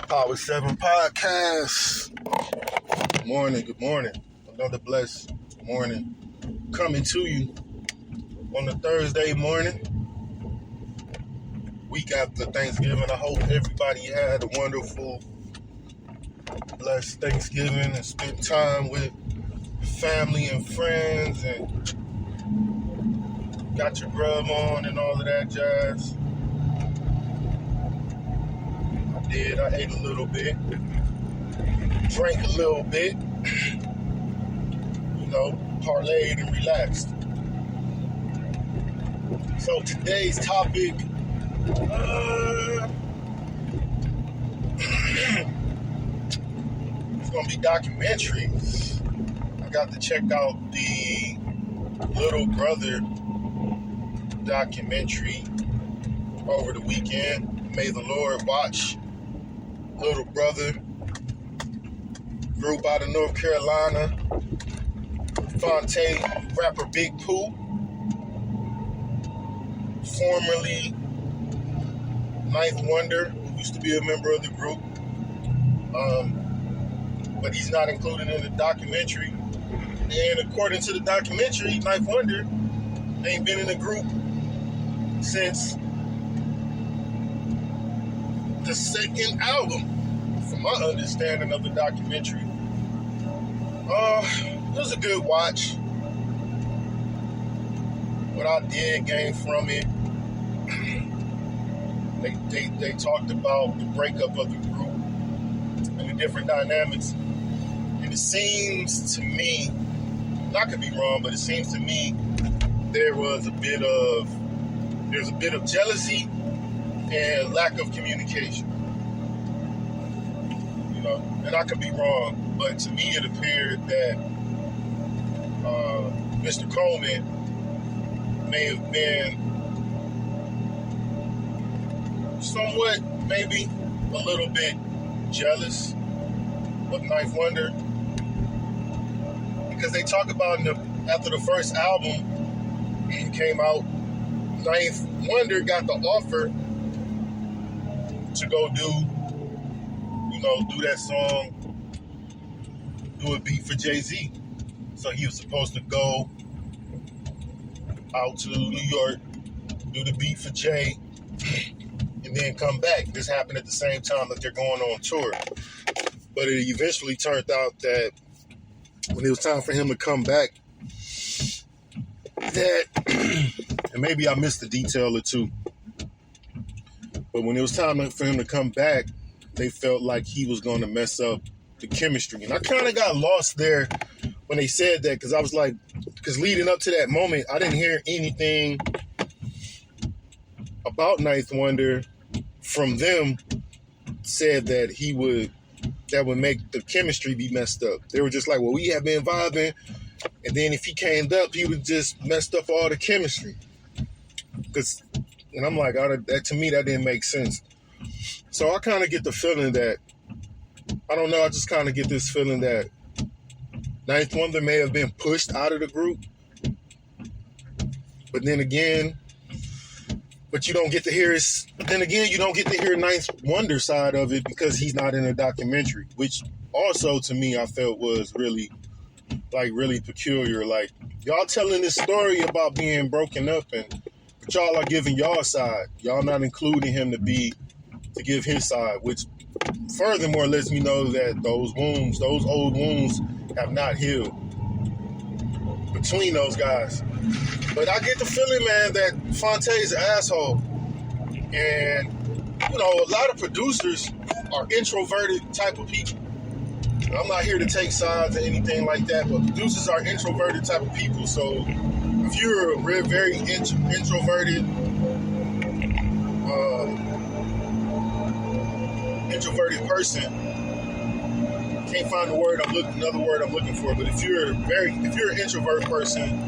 Power 7 Podcast. Good morning. Another blessed morning coming to you on a Thursday morning, week after Thanksgiving. I hope everybody had a wonderful, blessed Thanksgiving and spent time with family and friends and got your grub on and all of that jazz. I ate a little bit, drank a little bit, parlayed and relaxed. So today's topic, it's going to be documentaries. I got to check out the Little Brother documentary over the weekend. May the Lord watch Little Brother, group out of North Carolina. Fonte, rapper Big Pooh, formerly Ninth Wonder, who used to be a member of the group, but he's not included in the documentary. And according to the documentary, Ninth Wonder ain't been in the group since the second album, from my understanding of the documentary. It was a good watch. What I did gain from it, they talked about the breakup of the group and the different dynamics. And it seems to me, and I could be wrong, but it seems to me there's a bit of jealousy and lack of communication. And I could be wrong, but to me it appeared that Mr. Coleman may have been somewhat, maybe a little bit jealous of Ninth Wonder, because they talk about after the first album came out, Ninth Wonder got the offer to go do that song, do a beat for Jay-Z. So he was supposed to go out to New York, do the beat for Jay, and then come back. This happened at the same time that they're going on tour. But it eventually turned out that when it was time for him to come back, that, and maybe I missed a detail or two, but when it was time for him to come back, they felt like he was going to mess up the chemistry. And I kind of got lost there when they said that, because I was like, because leading up to that moment, I didn't hear anything about Ninth Wonder from them said that that would make the chemistry be messed up. They were just like, well, we have been vibing, and then if he came up, he would just messed up all the chemistry. And I'm like, that to me, that didn't make sense. So I kind of get the feeling that, I don't know, I just kind of get this feeling that Ninth Wonder may have been pushed out of the group. But you don't get to hear you don't get to hear Ninth Wonder side of it because he's not in a documentary, which also to me I felt was really peculiar. Like, y'all telling this story about being broken up, but y'all are giving y'all side. Y'all not including him to give his side, which furthermore lets me know that those old wounds have not healed between those guys. But I get the feeling, man, that Fonte is an asshole. And, a lot of producers are introverted type of people. I'm not here to take sides or anything like that, but producers are introverted type of people. So if you're a very introverted person, can't find another word I'm looking for, but if you're an introvert person,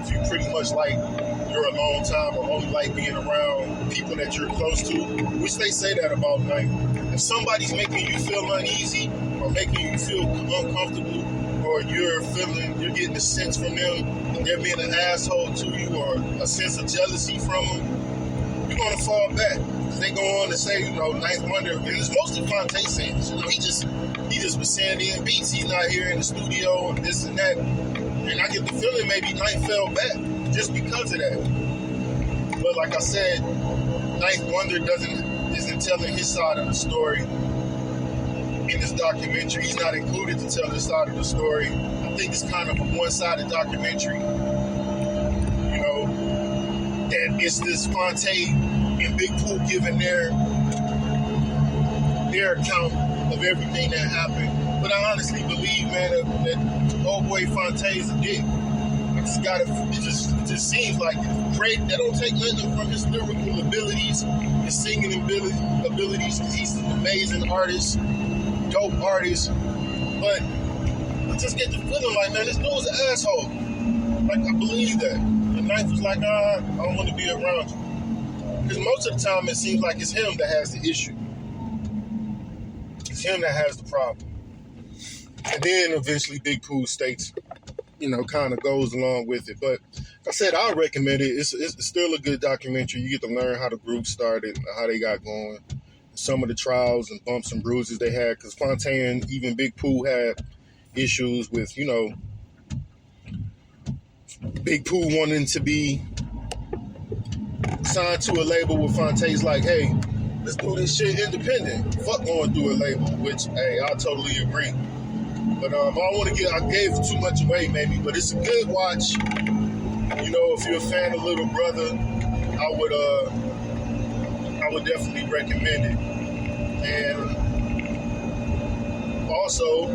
if you pretty much you're alone time or only like being around people that you're close to, which they say that about Ninth. If somebody's making you feel uneasy or making you feel uncomfortable, or you're getting a sense from them they're being an asshole to you, or a sense of jealousy from them, you're going to fall back. they go on to say, Ninth Wonder, and it's mostly Fonte saying this. He just was sending in beats. He's not here in the studio and this and that. And I get the feeling maybe Ninth fell back just because of that. But like I said, Ninth Wonder isn't telling his side of the story in this documentary. He's not included to tell his side of the story. I think it's kind of a one-sided documentary. That it's this Fonte and Big Pooh giving their account of everything that happened. But I honestly believe, man, that old boy Fonte is a dick. It just seems like it's great. They don't take nothing from his lyrical abilities, his singing abilities, because he's an amazing artist, dope artist. But I just get the feeling like, man, this dude's an asshole. Like, I believe that. And Ninth was like, I don't want to be around you. Because most of the time it seems like it's him that has the issue. It's him that has the problem. And then eventually Big Pooh states, kind of goes along with it. But like I said, I recommend it. It's still a good documentary. You get to learn how the group started, how they got going, some of the trials and bumps and bruises they had. Because Fonte and even Big Pooh had issues with, Big Pooh wanting to be signed to a label with Fonte's like, hey, let's do this shit independent. Fuck going through a label, which, hey, I totally agree. But I gave too much away maybe, but it's a good watch. If you're a fan of Little Brother, I would definitely recommend it. And also,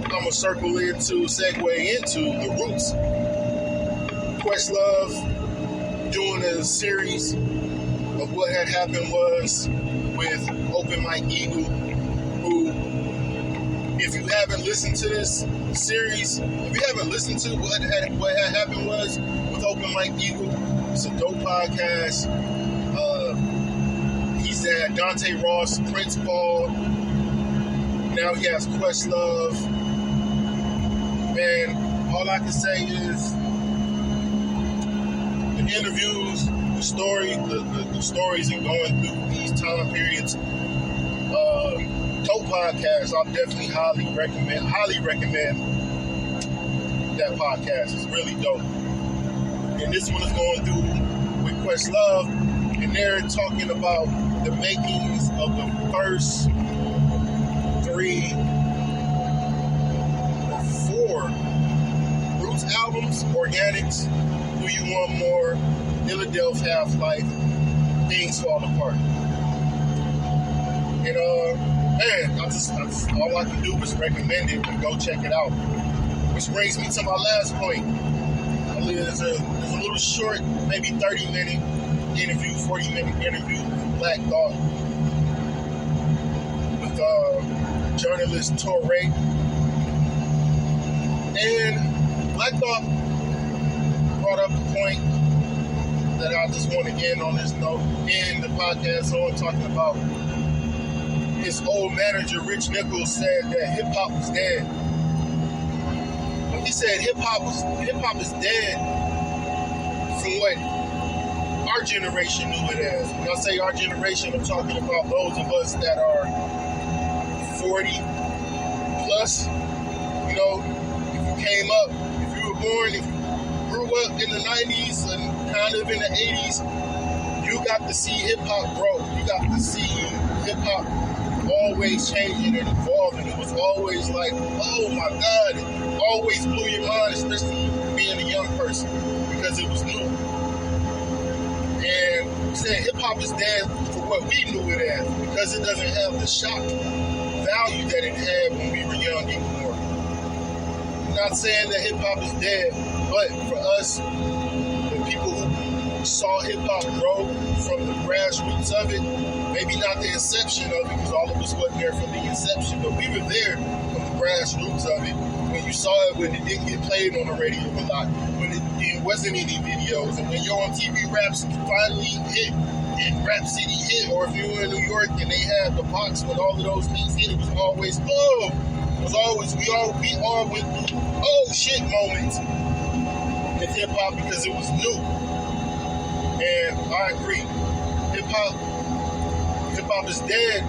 I'm going to segue into the Roots. Questlove doing a series of what had happened was with Open Mike Eagle, who, if you haven't listened to this series, if you haven't listened to what had happened was with Open Mike Eagle, it's a dope podcast. He's had Dante Ross, Prince Paul. Now he has Questlove. And all I can say is the interviews, the stories and going through these time periods, dope podcast. I'll definitely highly recommend that podcast. It's really dope. And this one is going through with Questlove, and they're talking about the makings of the first 3 or 4 Roots albums, Organics, Do You Want More, Philadelphia Half-Life, Things Fall Apart. And man, all I can do is recommend it and go check it out. Which brings me to my last point. There's a little short, maybe 30-minute interview, 40-minute interview with Black Thought with journalist Torre. And Black Thought brought up a point that I just want to end on this note, end the podcast on, talking about his old manager, Rich Nichols, said that hip-hop was dead. When he said hip-hop is dead from what our generation knew it as. When I say our generation, I'm talking about those of us that are 40 plus. If you came up, if you were born, if you grew up in the 90s and kind of in the 80s, you got to see hip-hop grow. You got to see hip-hop always changing and evolving. It was always like, oh my God, it always blew your mind, especially being a young person, because it was new. And he said hip-hop is dead for what we knew it as, because it doesn't have the shock value that it had when we were young anymore. I'm not saying that hip-hop is dead, but for us, the people who saw hip-hop grow from the grassroots of it, maybe not the inception of it, because all of us wasn't there from the inception, but we were there from the grassroots of it. When you saw it, when it didn't get played on the radio a lot, when it wasn't any videos, and when Yo MTV Raps finally hit, and Rap City hit, or if you were in New York and they had the box with all of those things hit, it was always, we all went through, oh shit moments in hip-hop because it was new. And I agree. hip hop is dead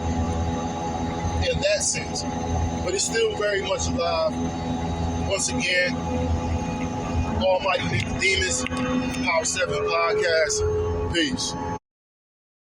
in that sense, but it's still very much alive. Once again, Almighty Nicodemus, Power 7 Podcast. Peace.